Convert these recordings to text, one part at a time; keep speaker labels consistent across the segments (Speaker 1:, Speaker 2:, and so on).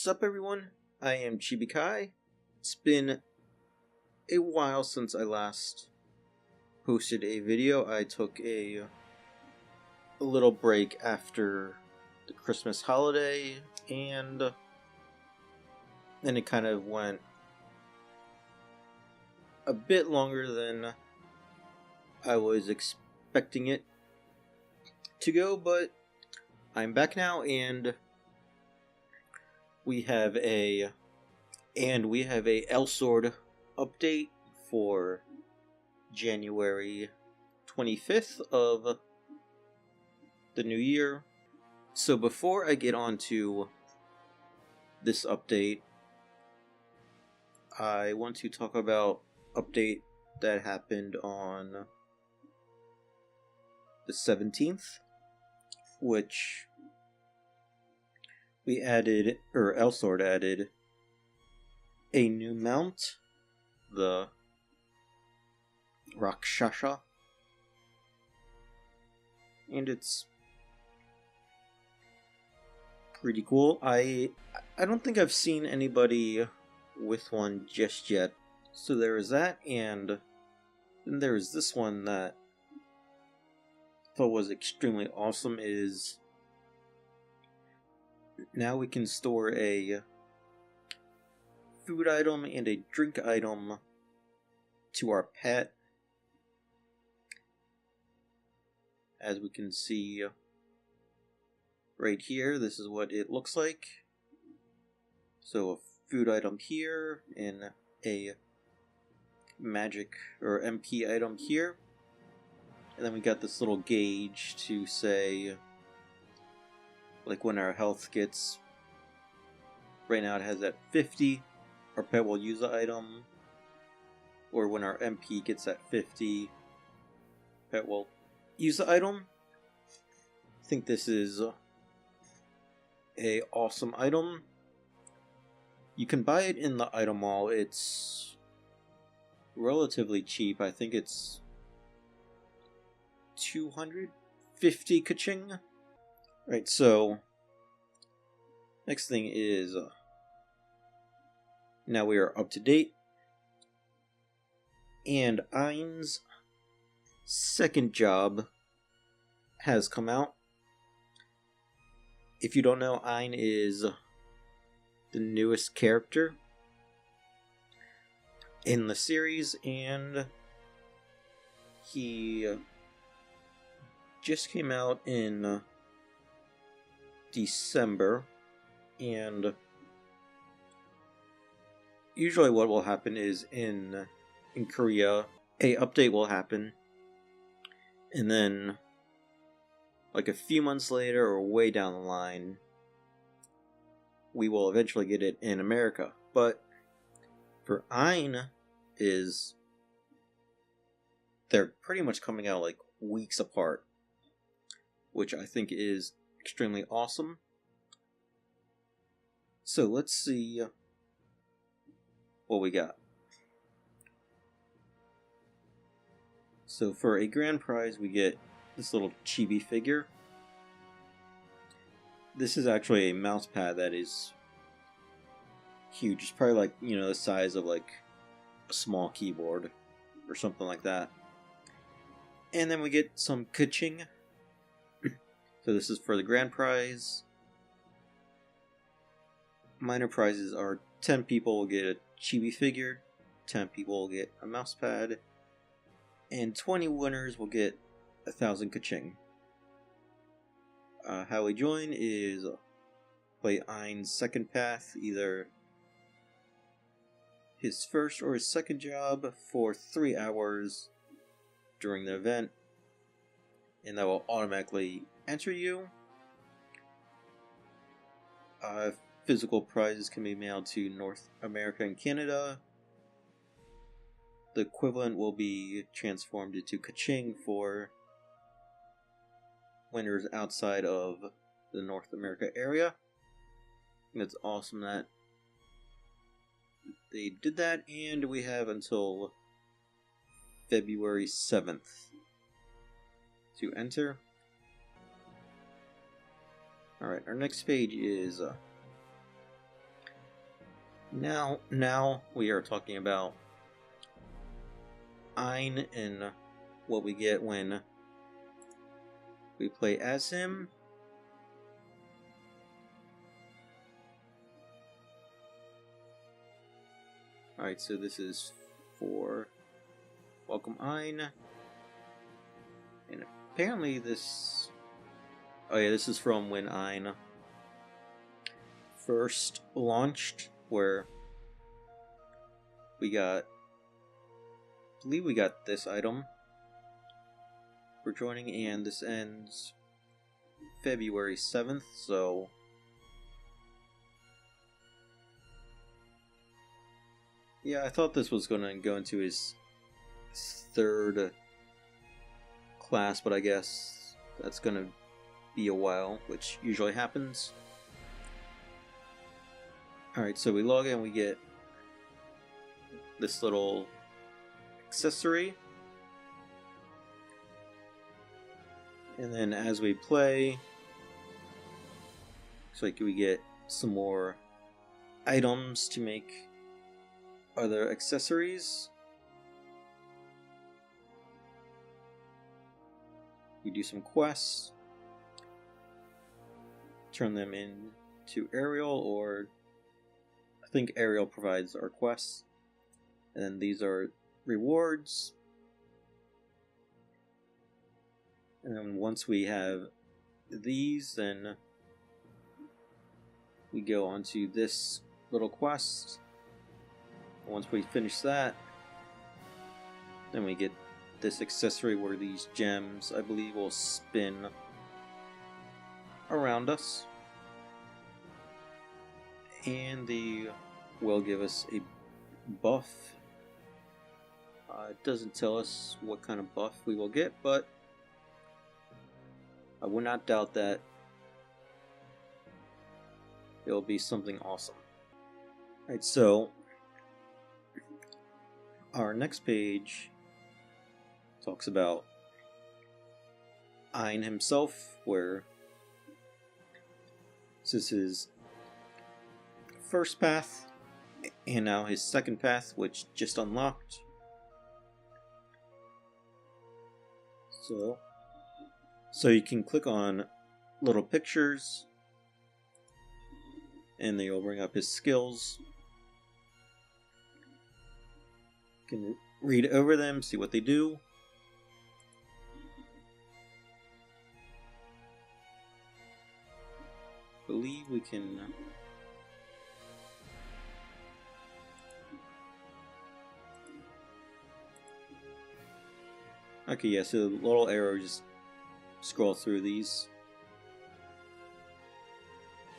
Speaker 1: What's up, everyone? I am ChibiKy. It's been a while since I last posted a video. I took a little break after the Christmas holiday, and then it kind of went a bit longer than I was expecting it to go, but I'm back now, and we have a Elsword update for January 25th of the new year. So before I get on to this update, I want to talk about update that happened on the 17th, which Elsword added a new mount, the Rakshasa, and it's pretty cool. I don't think I've seen anybody with one just yet. So there is that, and then there is this one that I thought was extremely awesome. Is now we can store a food item and a drink item to our pet. As we can see right here, this is what it looks like. So a food item here and a magic or MP item here. And then we got this little gauge to say, like, when our health gets, right now it has at 50, our pet will use the item. Or when our MP gets at 50, pet will use the item. I think this is a awesome item. You can buy it in the item mall. It's relatively cheap. I think it's 250 kaching. Right, so next thing is now we are up to date, and Ein's second job has come out. If you don't know, Ein is the newest character in the series, and he just came out in December, and usually what will happen is in Korea, a update will happen, and then like a few months later or way down the line, we will eventually get it in America. But for Ein, they're pretty much coming out like weeks apart, which I think is extremely awesome. So let's see what we got. So for a grand prize, we get this little chibi figure. This is actually a mouse pad that is huge. It's probably like, the size of like a small keyboard or something like that. And then we get some kaching. So this is for the grand prize. Minor prizes are 10 people will get a chibi figure, 10 people will get a mouse pad, and 20 winners will get 1,000 kaching. How we join is play Ein's second path, either his first or his second job, for 3 hours during the event, and that will automatically enter you. Physical prizes can be mailed to North America and Canada. The equivalent will be transformed into kaching for winners outside of the North America area. And it's awesome that they did that, and we have until February 7th to enter. Alright, our next page is Now we are talking about Ein and what we get when we play as him. Alright, so this is for Welcome Ein. And apparently this... Oh yeah, this is from when Ein first launched, where we got... I believe we got this item for joining, and this ends February 7th, so... Yeah, I thought this was going to go into his third class, but I guess that's going to be a while, which usually happens. Alright, so we log in, we get this little accessory. And then as we play, looks like we get some more items to make other accessories. We do some quests, turn them into Ariel, or I think Ariel provides our quests. And then these are rewards. And then once we have these, then we go on to this little quest. Once we finish that, then we get this accessory where these gems, I believe, will spin around us. And they will give us a buff. It doesn't tell us what kind of buff we will get, but I would not doubt that it will be something awesome. Alright, so our next page talks about Ein himself, where this is his first path, and now his second path, which just unlocked. So you can click on little pictures, and they will bring up his skills. You can read over them, see what they do. I believe we can... Okay, yeah, so the little arrow just scroll through these.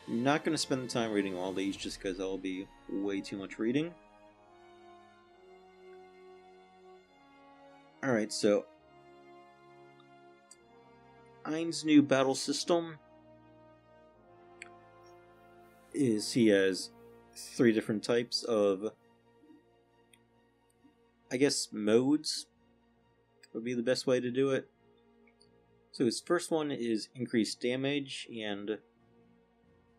Speaker 1: I'm not going to spend the time reading all these just because that'll be way too much reading. Alright, so Ein's new battle system is he has 3 different types of, I guess, modes would be the best way to do it. So his first one is increased damage and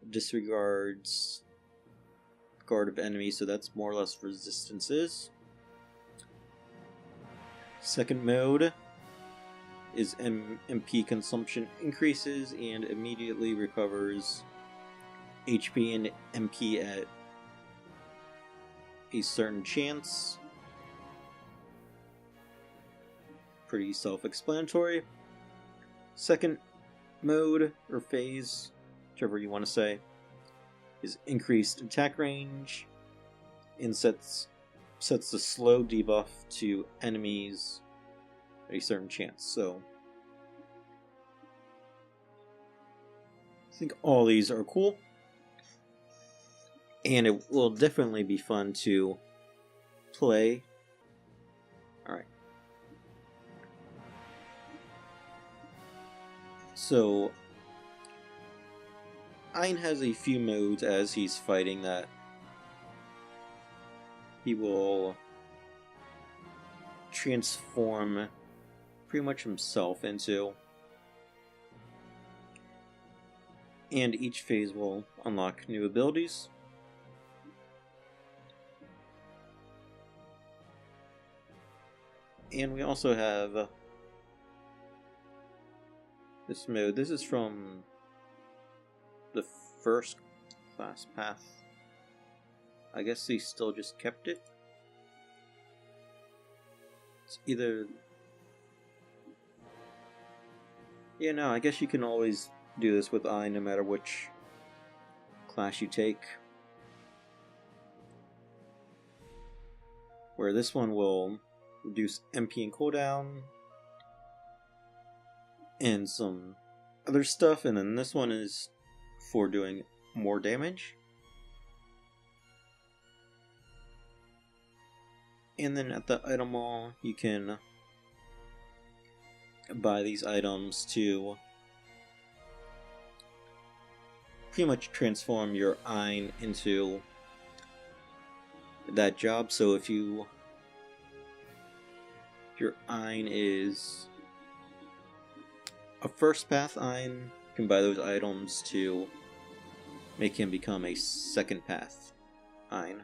Speaker 1: disregards guard of enemies, so that's more or less resistances. Second mode is MP consumption increases and immediately recovers HP and MP at a certain chance. Pretty self-explanatory. Second mode, or phase, whichever you want to say, is increased attack range and sets the slow debuff to enemies at a certain chance. So I think all these are cool, and it will definitely be fun to play. Alright. So Ein has a few modes as he's fighting that he will transform pretty much himself into, and each phase will unlock new abilities. And we also have this mode. This is from the first class path. I guess they still just kept it. It's either... Yeah, no, I guess you can always do this with I no matter which class you take. Where this one will reduce MP and cooldown and some other stuff, and then this one is for doing more damage. And then at the item mall, you can buy these items to pretty much transform your Ein into that job. So if your Ein is a first path Ein, you can buy those items to make him become a second path Ein.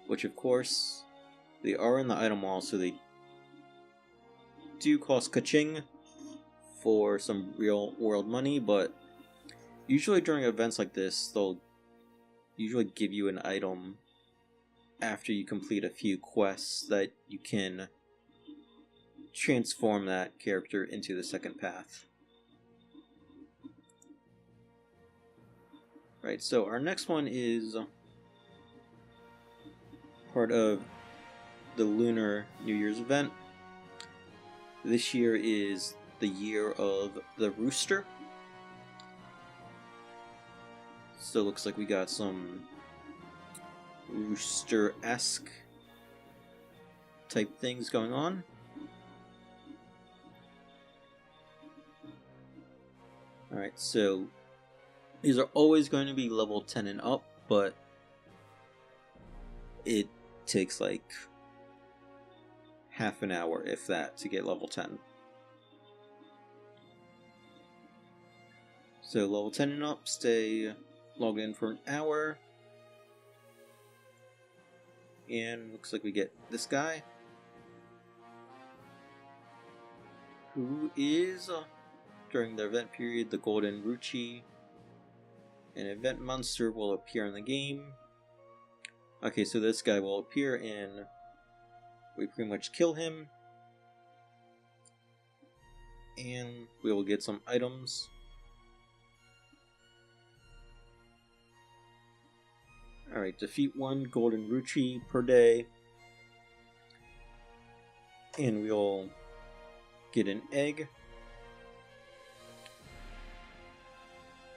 Speaker 1: Which of course, they are in the item mall, so they do cost ka-ching for some real world money, but usually during events like this, they'll usually give you an item after you complete a few quests that you can transform that character into the second path. Right, so our next one is part of the Lunar New Year's event. This year is the year of the Rooster. So it looks like we got some Rooster-esque type things going on. Alright, so these are always going to be level 10 and up, but it takes like half an hour, if that, to get level 10. So level 10 and up, stay logged in for an hour. And looks like we get this guy, who is, during the event period, the Golden Ruchi. An event monster will appear in the game. Okay, so this guy will appear and we pretty much kill him. And we will get some items. Alright, defeat one Golden Ruchi per day. And we'll get an egg.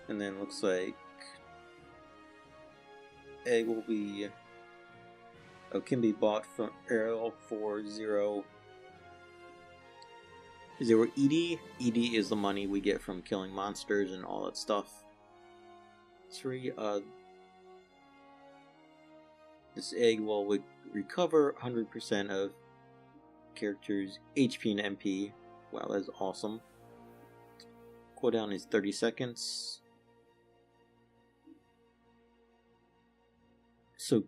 Speaker 1: And then looks like egg will be... Oh, can be bought from Errol for 0 ED. ED is the money we get from killing monsters and all that stuff. 3, this egg will recover 100% of characters' HP and MP. Wow, that's awesome. Cooldown is 30 seconds. So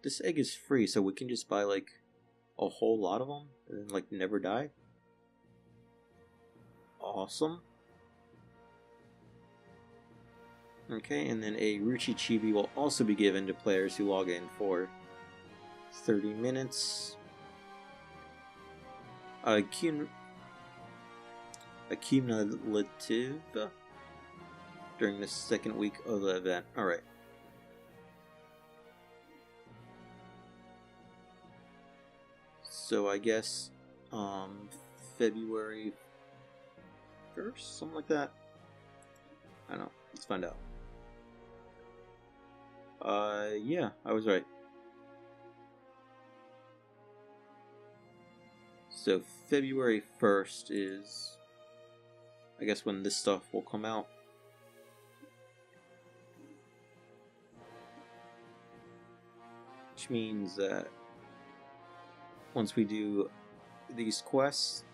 Speaker 1: this egg is free, so we can just buy like a whole lot of them and then like never die. Awesome. Okay, and then a Ruchi Chibi will also be given to players who log in for 30 minutes. Accumulative during the second week of the event. Alright. So I guess February 1st? Something like that? I don't know. Let's find out. Yeah, I was right. So February 1st is, I guess, when this stuff will come out. Which means that once we do these quests,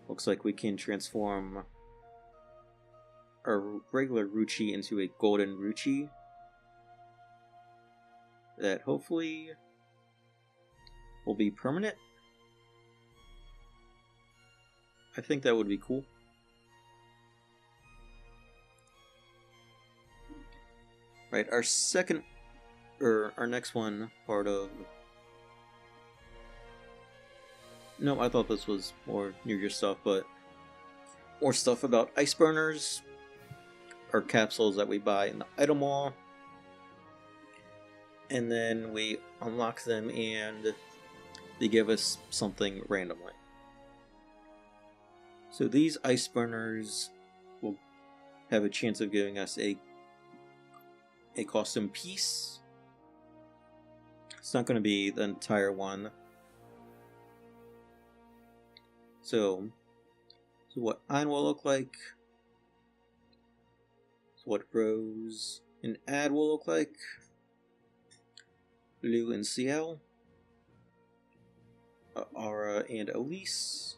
Speaker 1: looks like we can transform our regular Ruchi into a Golden Ruchi that hopefully will be permanent. I think that would be cool. Right, our next one, part of... No, I thought this was more New Year stuff, but more stuff about ice burners, or capsules that we buy in the item mall. And then we unlock them and they give us something randomly. So these ice burners will have a chance of giving us a custom piece. It's not going to be the entire one. So what Ein will look like. So what Rose and Ad will look like. Lou and Ciel. Aura and Elise.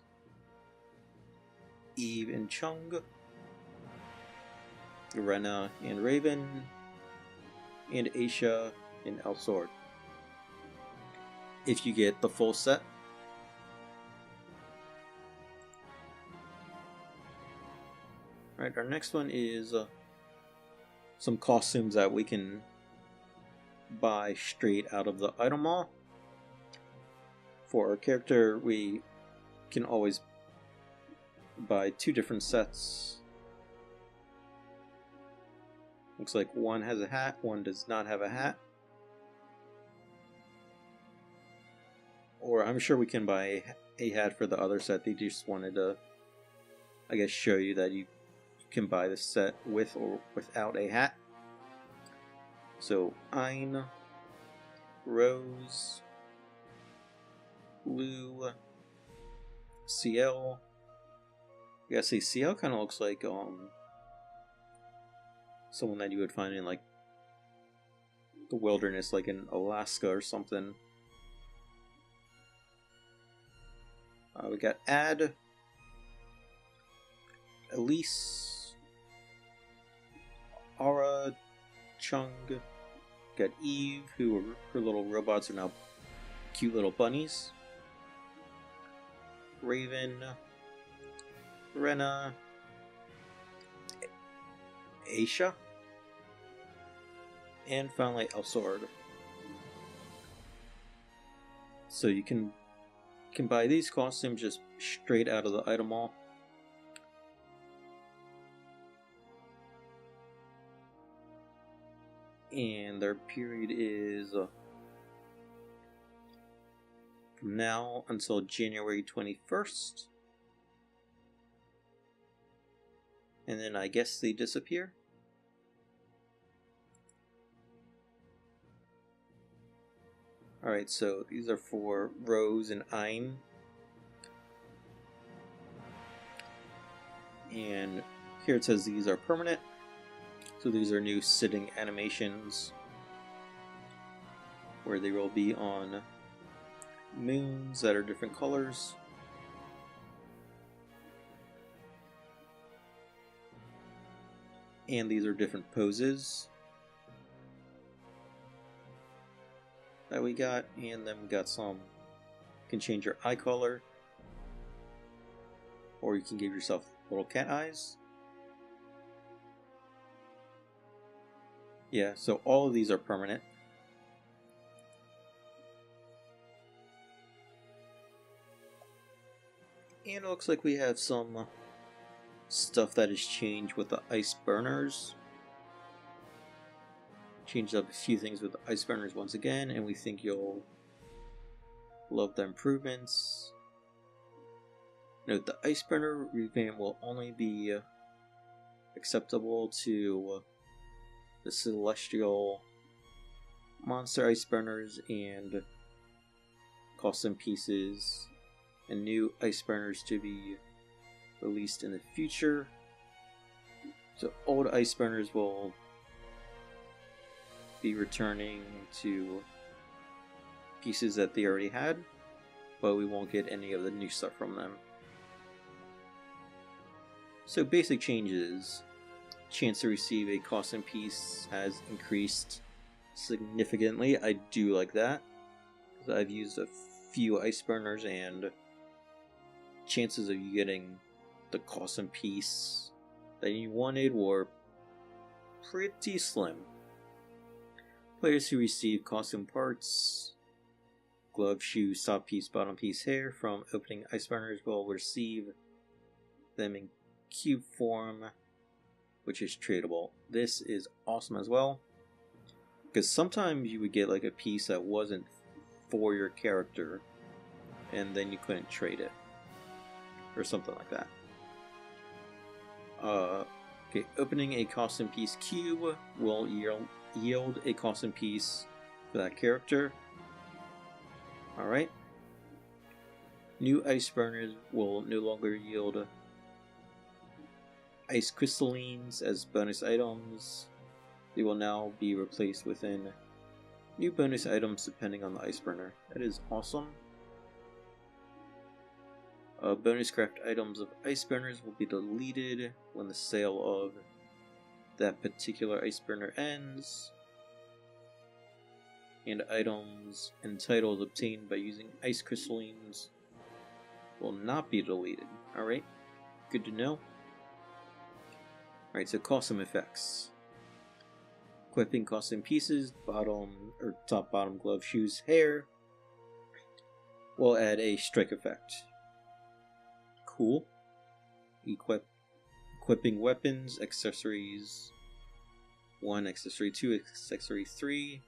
Speaker 1: Eve and Chung. Rena and Raven. And Aisha and Elsword. If you get the full set. Alright, our next one is some costumes that we can buy straight out of the item mall. For our character, we can always buy 2 different sets. Looks like one has a hat, one does not have a hat. Or I'm sure we can buy a hat for the other set. They just wanted to, I guess, show you that you can buy the set with or without a hat. So Ein, Rose, Lou, Ciel. I gotta say, Ciel kind of looks like someone that you would find in like the wilderness, like in Alaska or something. We got Ad, Elise, Aura, Chung, got Eve, who her little robots are now cute little bunnies. Raven, Rena, Aisha, and finally Elsword. So you can buy these costumes just straight out of the item mall. And their period is from now until January 21st. And then I guess they disappear. Alright, so these are for Rose and Ein. And here it says these are permanent. So these are new sitting animations where they will be on moons that are different colors. And these are different poses that we got, and then we got some. You can change your eye color, or you can give yourself little cat eyes. Yeah, so all of these are permanent. And it looks like we have some stuff that has changed with the ice burners. Changed up a few things with the ice burners once again, and we think you'll love the improvements. Note, the ice burner revamp will only be acceptable to the celestial monster ice burners and custom pieces, and new ice burners to be released in the future. So old ice burners will be returning to pieces that they already had, but we won't get any of the new stuff from them. So basic changes. Chance to receive a custom piece has increased significantly. I do like that, because I've used a few ice burners, and chances of you getting the custom piece that you wanted were pretty slim. Players who receive custom parts, glove, shoe, top piece, bottom piece, hair from opening ice burners will receive them in cube form, which is tradable. This is awesome as well, because sometimes you would get like a piece that wasn't for your character and then you couldn't trade it or something like that. Okay, opening a custom piece cube will yield a custom piece for that character. Alright. New ice burners will no longer yield ice crystallines as bonus items. They will now be replaced within new bonus items depending on the ice burner. That is awesome. Bonus craft items of ice burners will be deleted when the sale of that particular ice burner ends. And items and titles obtained by using ice crystallines will not be deleted. Alright, good to know. Alright, so custom effects. Equipping custom pieces, top, bottom, glove, shoes, hair will add a strike effect. Cool. Equipping weapons, accessories 1, accessory 2, accessory 3,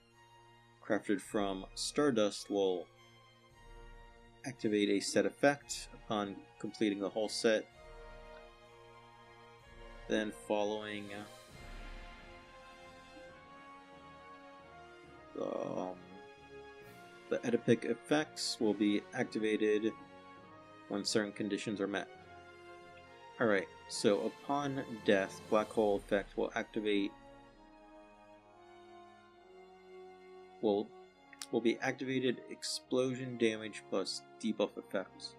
Speaker 1: crafted from Stardust will activate a set effect upon completing the whole set. Then following the Edipic effects will be activated when certain conditions are met. Alright, so upon death, Black Hole effect will activate. Will be activated explosion damage plus debuff effects.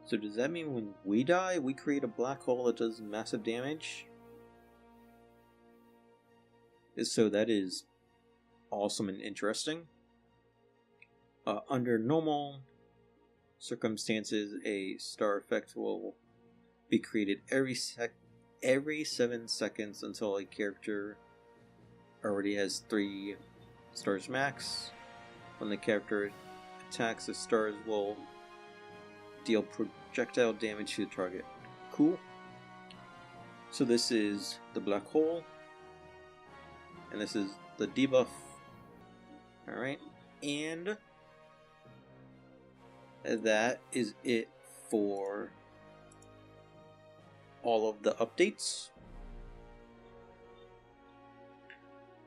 Speaker 1: So does that mean when we die, we create a black hole that does massive damage? So that is awesome and interesting. Under normal circumstances, a star effect will be created every 7 seconds until a character already has 3 stars max. When the character attacks, the stars will deal projectile damage to the target. Cool. So this is the black hole, and this is the debuff. Alright, and that is it for all of the updates.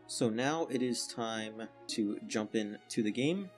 Speaker 1: So now it is time to jump into the game.